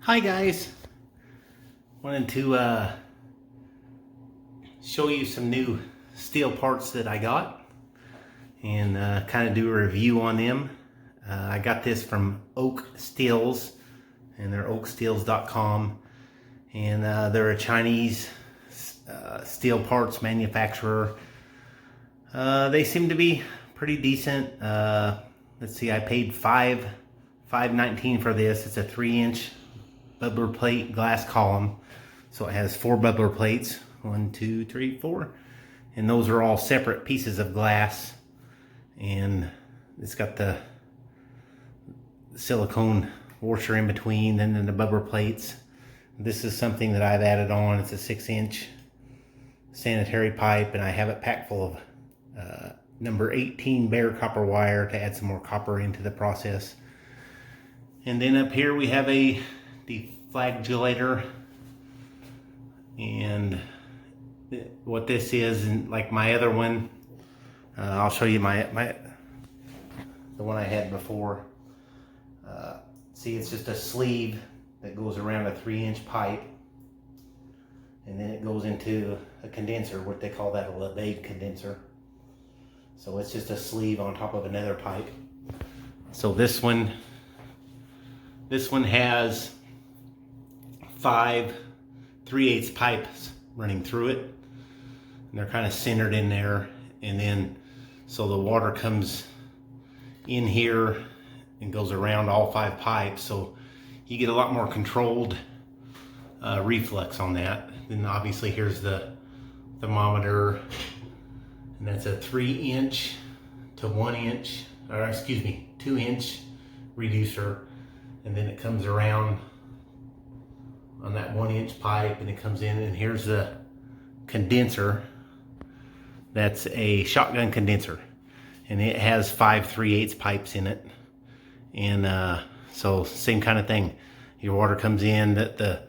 Hi guys, wanted to show you some new steel parts that I got and kind of do a review on them. I got this from Oak Steels, and they're oaksteels.com, and they're a Chinese steel parts manufacturer. They seem to be pretty decent. Let's see, I paid $5.19 for this. It's a 3-inch bubbler plate glass column, so it has 4 bubbler plates, 1 2 3 4, and those are all separate pieces of glass, and it's got the silicone washer in between and then the bubbler plates. This is something that I've added on. It's a 6-inch sanitary pipe, and I have it packed full of number 18 bare copper wire to add some more copper into the process. And then up here we have a deflagellator, and what this is, and like my other one, I'll show you the one I had before. See, it's just a sleeve that goes around a 3-inch pipe, and then it goes into a condenser, what they call that, a Lebesgue condenser. So it's just a sleeve on top of another pipe. So this one has 5 3/8 pipes running through it, and they're kind of centered in there, and then so the water comes in here and goes around all 5 pipes, so you get a lot more controlled reflux on that. Then obviously here's the thermometer, and that's a 3-inch to 1-inch, or excuse me, 2-inch reducer, and then it comes around on that 1-inch pipe, and it comes in, and here's the condenser. That's a shotgun condenser, and it has 5 3/8 pipes in it, and so same kind of thing. Your water comes in, that the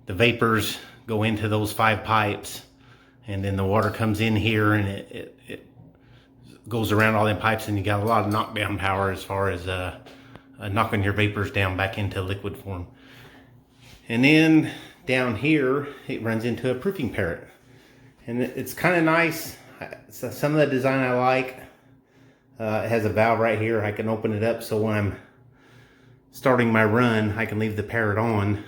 vapors go into those 5 pipes, and then the water comes in here, and it goes around all them pipes, and you got a lot of knockdown power as far as knocking your vapors down back into liquid form. And then down here, it runs into a proofing Parrot, and it's kind of nice. Some of the design I like. It has a valve right here. I can open it up, so when I'm starting my run, I can leave the Parrot on,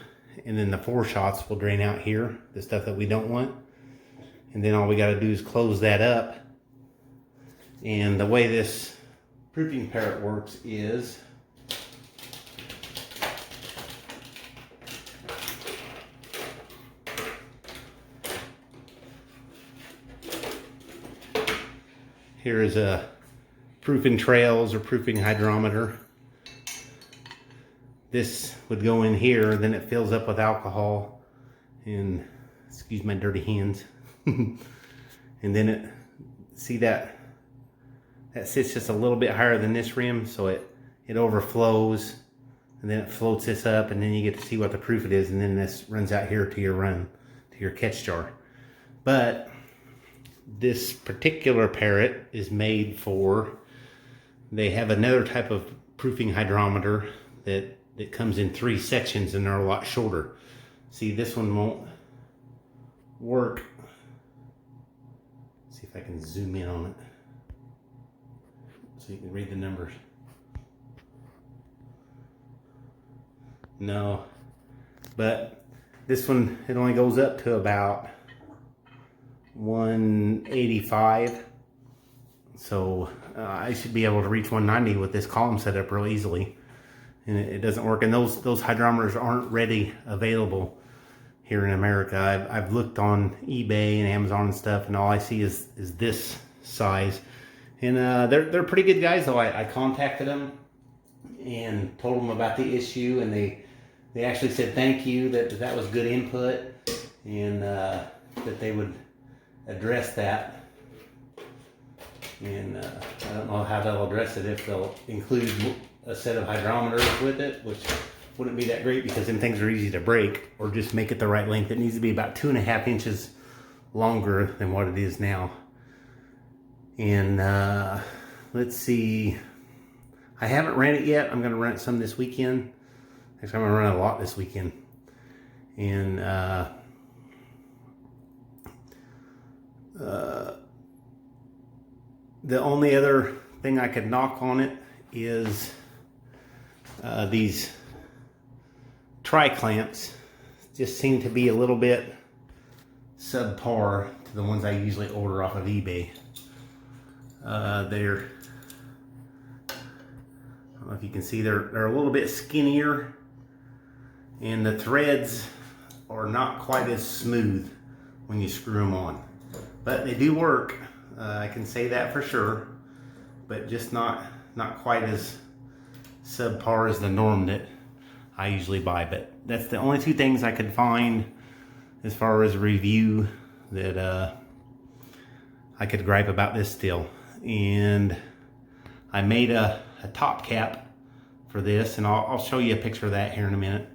and then the 4 shots will drain out here, the stuff that we don't want. And then all we got to do is close that up. And the way this proofing Parrot works is here is a proofing trails or proofing hydrometer. This would go in here, then it fills up with alcohol, and excuse my dirty hands. And then see that sits just a little bit higher than this rim, so it overflows, and then it floats this up, and then you get to see what the proof it is, and then this runs out here to your catch jar. But this particular Parrot is made for, they have another type of proofing hydrometer that comes in 3 sections, and they're a lot shorter. See, this one won't work. See if I can zoom in on it so you can read the numbers. No, but this one, it only goes up to about 185, so I should be able to reach 190 with this column set up real easily, and it doesn't work. And those hydrometers aren't ready available here in America. I've looked on eBay and Amazon and stuff, and all I see is this size, and they're pretty good guys though. I contacted them and told them about the issue, and they actually said thank you, that was good input, and that they would address that. And I don't know how they'll address it, if they'll include a set of hydrometers with it, which wouldn't be that great because them things are easy to break, or just make it the right length. It needs to be about 2.5 inches longer than what it is now. And let's see, I haven't ran it yet. I'm going to run it some this weekend. Actually, I'm gonna run a lot this weekend. And the only other thing I could knock on it is these tri-clamps just seem to be a little bit subpar to the ones I usually order off of eBay. They're, I don't know if you can see, they're a little bit skinnier, and the threads are not quite as smooth when you screw them on. But they do work, I can say that for sure, but just not quite as subpar as the norm that I usually buy. But that's the only two things I could find as far as a review that I could gripe about this still. And I made a top cap for this, and I'll show you a picture of that here in a minute.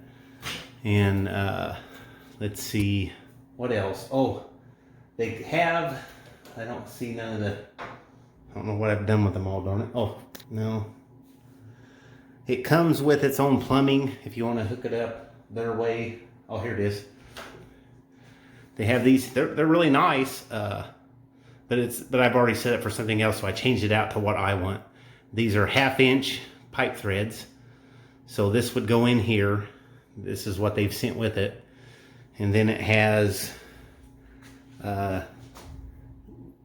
And let's see what else. Oh, they have, I don't see none of the, I don't know what I've done with them all, darn it. Oh, no. It comes with its own plumbing if you want to hook it up their way. Oh, here it is. They have these, they're really nice, but I've already set it for something else, so I changed it out to what I want. These are 1/2-inch pipe threads. So this would go in here. This is what they've sent with it. And then it has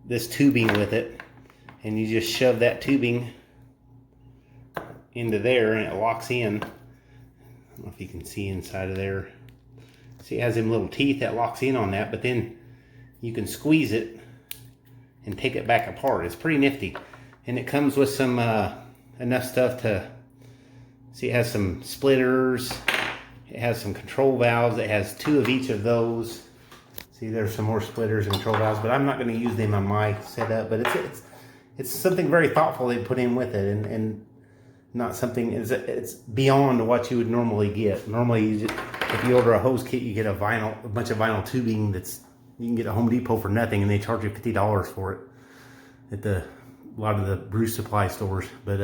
this tubing with it, and you just shove that tubing into there and it locks in. I don't know if you can see inside of there. See, it has them little teeth that locks in on that, but then you can squeeze it and take it back apart. It's pretty nifty. And it comes with some enough stuff to, see, it has some splitters, it has some control valves, it has 2 of each of those. See, there's some more splitters and control valves, but I'm not going to use them on my setup. But it's something very thoughtful they put in with it, and not something, it's beyond what you would normally get. Normally, if you order a hose kit, you get a bunch of vinyl tubing that's, you can get at Home Depot for nothing, and they charge you $50 for it at a lot of the Bruce supply stores. But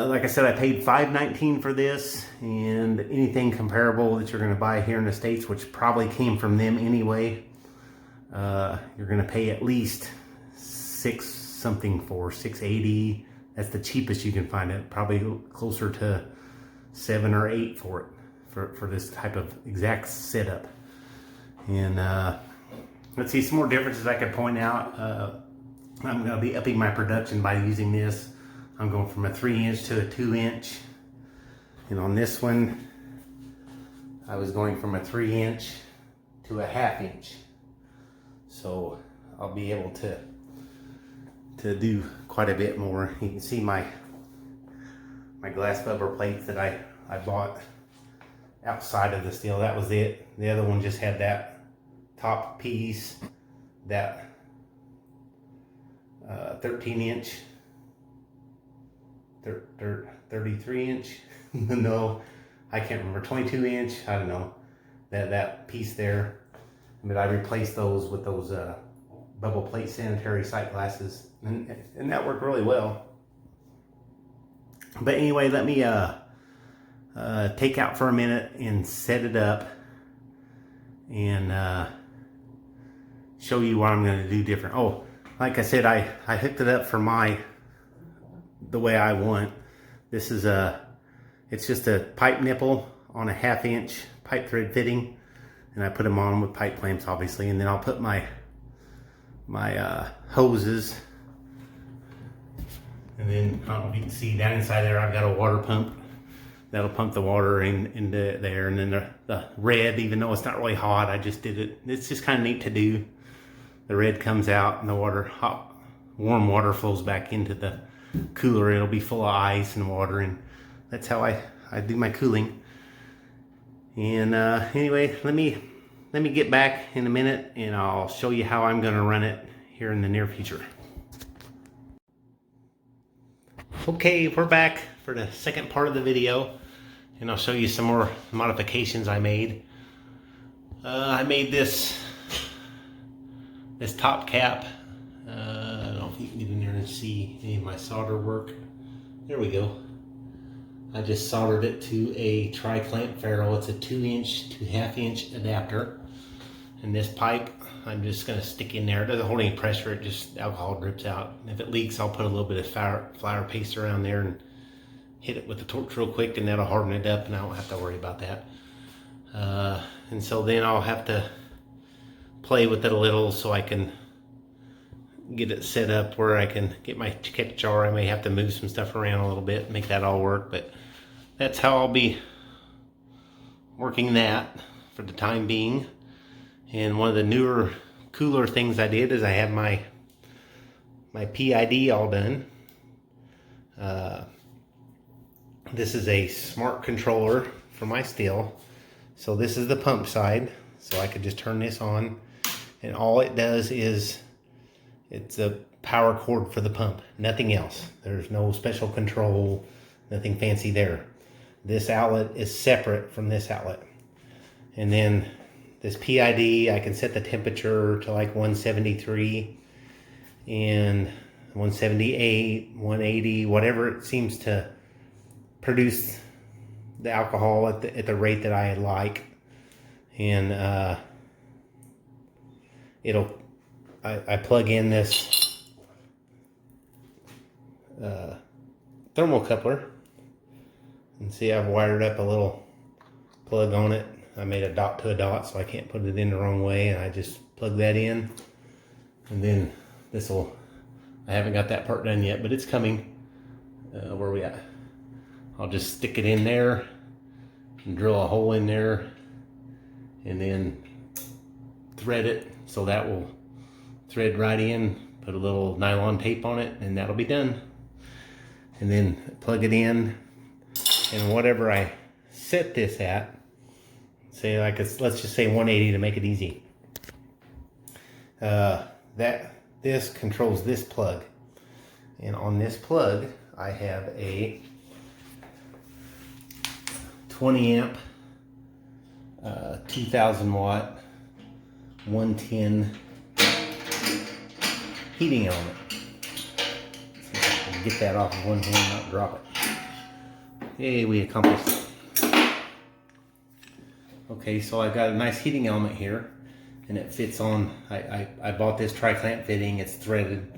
like I said, I paid $5.19 for this, and anything comparable that you're going to buy here in the States, which probably came from them anyway, you're going to pay at least $680. That's the cheapest you can find it. Probably closer to $7 or $8 for it, for this type of exact setup. And let's see, some more differences I could point out. I'm going to be upping my production by using this. I'm going from a 3-inch to a 2-inch. And on this one, I was going from a 3-inch to a 1/2-inch. So I'll be able to do quite a bit more. You can see my glass bubble plates that I bought outside of this deal. That was it. The other one just had that top piece, that 13-inch, 33-inch, no, I can't remember, 22-inch, I don't know, that piece there. But I replaced those with those bubble plate sanitary sight glasses, and that worked really well. But anyway, let me take out for a minute and set it up, and show you what I'm going to do different. Oh, like I said, I hooked it up for the way I want. This is it's just a pipe nipple on a 1/2-inch pipe thread fitting, and I put them on with pipe clamps, obviously, and then I'll put my hoses, and then I don't know if you can see down inside there, I've got a water pump that'll pump the water into there, and then the red, even though it's not really hot, I just did it. It's just kind of neat to do. The red comes out, and the warm water flows back into the cooler. It'll be full of ice and water, and that's how I do my cooling. And anyway, let me get back in a minute, and I'll show you how I'm going to run it here in the near future. Okay, we're back for the second part of the video, and I'll show you some more modifications I made. I made this top cap. I don't know if you can get in there and see any of my solder work. There we go. I just soldered it to a tri-clamp ferrule. It's a 2" to 1/2" adapter. And this pipe, I'm just gonna stick in there. It doesn't hold any pressure, it just alcohol drips out. And if it leaks, I'll put a little bit of flour paste around there and hit it with the torch real quick, and that'll harden it up, and I don't have to worry about that. And so then I'll have to play with it a little so I can get it set up where I can get my ketch jar. I may have to move some stuff around a little bit, make that all work, but that's how I'll be working that for the time being. And one of the newer, cooler things I did is I have my PID all done. This is a smart controller for my still. So this is the pump side. So I could just turn this on, and all it does is it's a power cord for the pump, nothing else. There's no special control, nothing fancy there. This outlet is separate from this outlet. And then this PID, I can set the temperature to like 173 and 178, 180, whatever it seems to produce the alcohol at the rate that I like. And I plug in this thermocoupler, and see I've wired up a little plug on it. I made a dot to a dot so I can't put it in the wrong way, and I just plug that in. And then I haven't got that part done yet, but it's coming. Where are we at? I'll just stick it in there and drill a hole in there, and then thread it so that will thread right in. Put a little nylon tape on it, and that'll be done. And then plug it in, and whatever I set this at, say like let's just say 180 to make it easy. This controls this plug, and on this plug I have a 20 amp 2000 watt 110 heating element. Let's see if I can get that off of one hand and not drop it. Hey, we accomplished it. Okay, so I've got a nice heating element here, and it fits on. I bought this tri-clamp fitting. It's threaded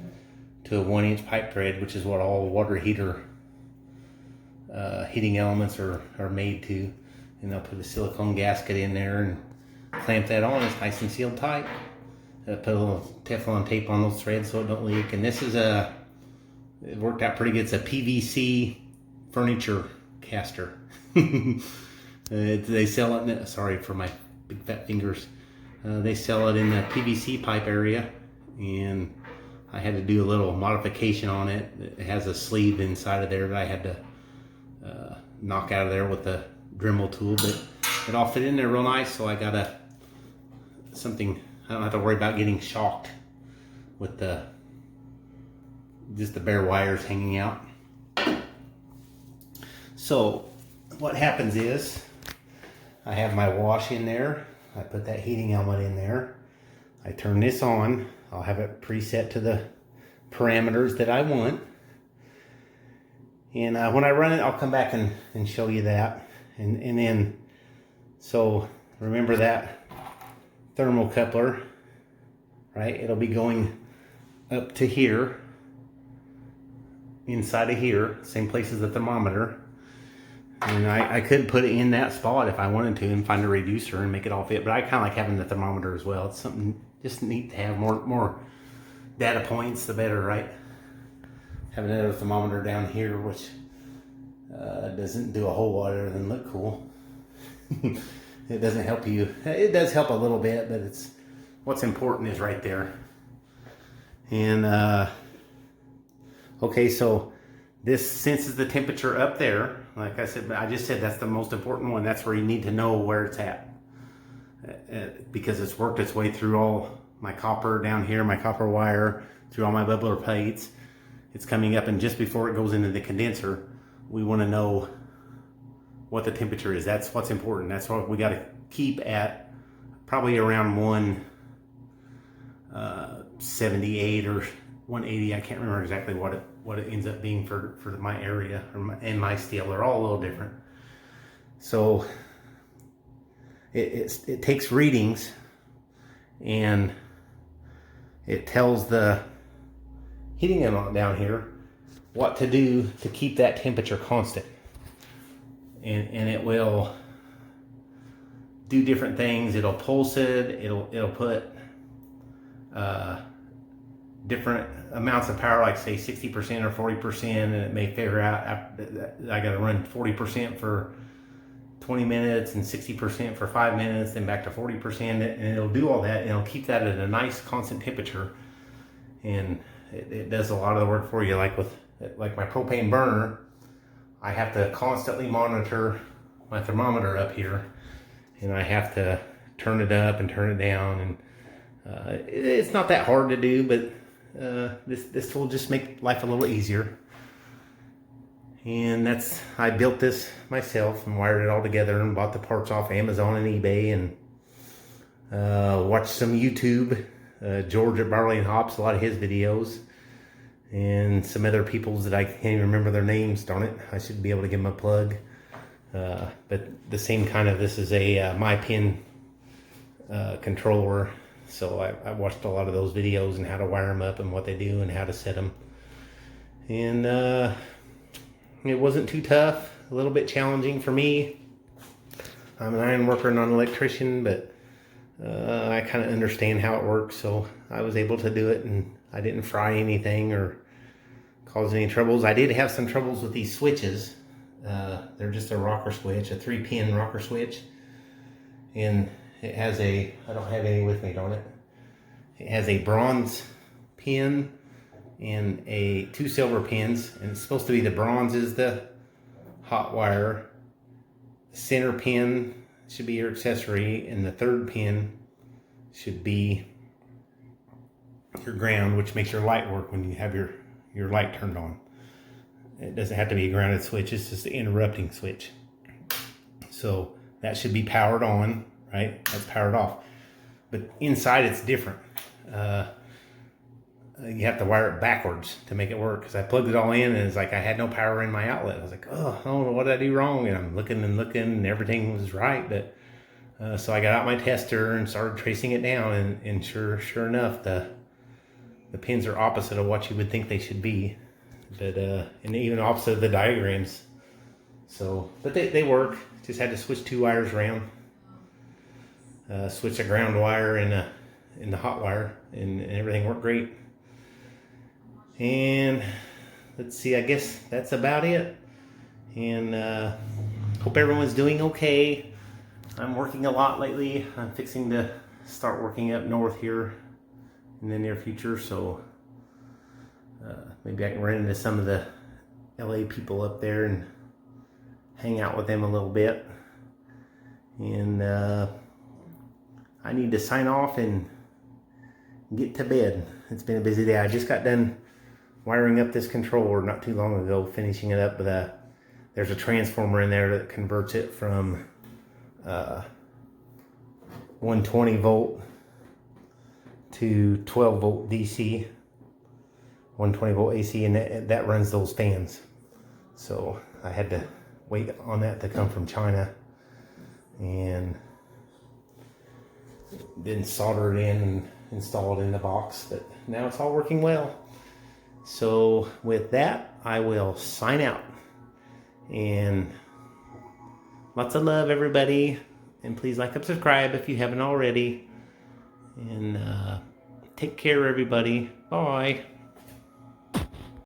to a 1" pipe thread, which is what all water heater heating elements are made to. And I'll put a silicone gasket in there and clamp that on. It's nice and sealed tight. Put a little Teflon tape on those threads so it don't leak. And this is it worked out pretty good. It's a PVC furniture caster. They sell it sorry for my big fat fingers. They sell it in the PVC pipe area, and I had to do a little modification on it. It has a sleeve inside of there that I had to knock out of there with the Dremel tool, but it all fit in there real nice. So I got something I don't have to worry about getting shocked with just the bare wires hanging out. So what happens is I have my wash in there. I put that heating element in there. I turn this on. I'll have it preset to the parameters that I want. And when I run it, I'll come back and show you that. And then, so remember that thermocoupler, right? It'll be going up to here, inside of here, same place as the thermometer. And I could put it in that spot if I wanted to and find a reducer and make it all fit, but I kind of like having the thermometer as well. It's something just neat to have. More data points, the better, right? Having another thermometer down here, which doesn't do a whole lot other than look cool. It doesn't help you. It does help a little bit, but what's important is right there. And okay, so this senses the temperature up there. Like I said, I just said that's the most important one. That's where you need to know where it's at, because it's worked its way through all my copper down here, my copper wire, through all my bubbler plates. It's coming up, and just before it goes into the condenser, we want to know what the temperature is. That's what's important. That's what we got to keep at probably around 178 or 180. I can't remember exactly what what it ends up being for my area and my steel. They're all a little different. So it takes readings, and it tells the heating element down here what to do to keep that temperature constant. And it will do different things. It'll pulse it. It'll put different amounts of power, like say 60% or 40%, and it may figure out I got to run 40% for 20 minutes and 60% for 5 minutes, then back to 40%, and it'll do all that, and it'll keep that at a nice constant temperature, and it does a lot of the work for you. Like my propane burner, I have to constantly monitor my thermometer up here, and I have to turn it up and turn it down, and it's not that hard to do, but this will just make life a little easier. And I built this myself and wired it all together and bought the parts off Amazon and eBay, and watched some YouTube, George at Barley and Hops, a lot of his videos, and some other people's that I can't even remember their names, darn it. I should be able to give them a plug. But the same kind of, this is a MyPin controller. So I watched a lot of those videos and how to wire them up and what they do and how to set them. And it wasn't too tough, a little bit challenging for me. I'm an iron worker, not an electrician, but I kind of understand how it works, so I was able to do it, and I didn't fry anything or cause any troubles. I did have some troubles with these switches. They're just a rocker switch, a 3-pin rocker switch, and it has I don't have any with me, darn it. It has a bronze pin and 2 silver pins, and it's supposed to be the bronze is the hot wire, the center pin should be your accessory, and the 3rd pin should be your ground, which makes your light work when you have your light turned on. It doesn't have to be a grounded switch, it's just the interrupting switch. So that should be powered on, right? That's powered off. But inside it's different. You have to wire it backwards to make it work, because I plugged it all in and it's like I had no power in my outlet. I was like, oh, I don't know what did I do wrong, and I'm looking and everything was right. But so I got out my tester and started tracing it down, and sure enough, the pins are opposite of what you would think they should be, but and even opposite of the diagrams. So, but they work. Just had to switch 2 wires around, switch a ground wire and the hot wire, and everything worked great. And let's see, I guess that's about it. And hope everyone's doing okay. I'm working a lot lately. I'm fixing to start working up north here in the near future, so maybe I can run into some of the LA people up there and hang out with them a little bit. And I need to sign off and get to bed. It's been a busy day. I just got done wiring up this controller not too long ago, finishing it up with there's a transformer in there that converts it from 120 volt to 12 volt DC, 120 volt AC, and that runs those fans. So I had to wait on that to come from China, and then solder it in and install it in the box, but now it's all working well. So with that, I will sign out, and lots of love, everybody, and please like and subscribe if you haven't already, and take care, everybody. Bye.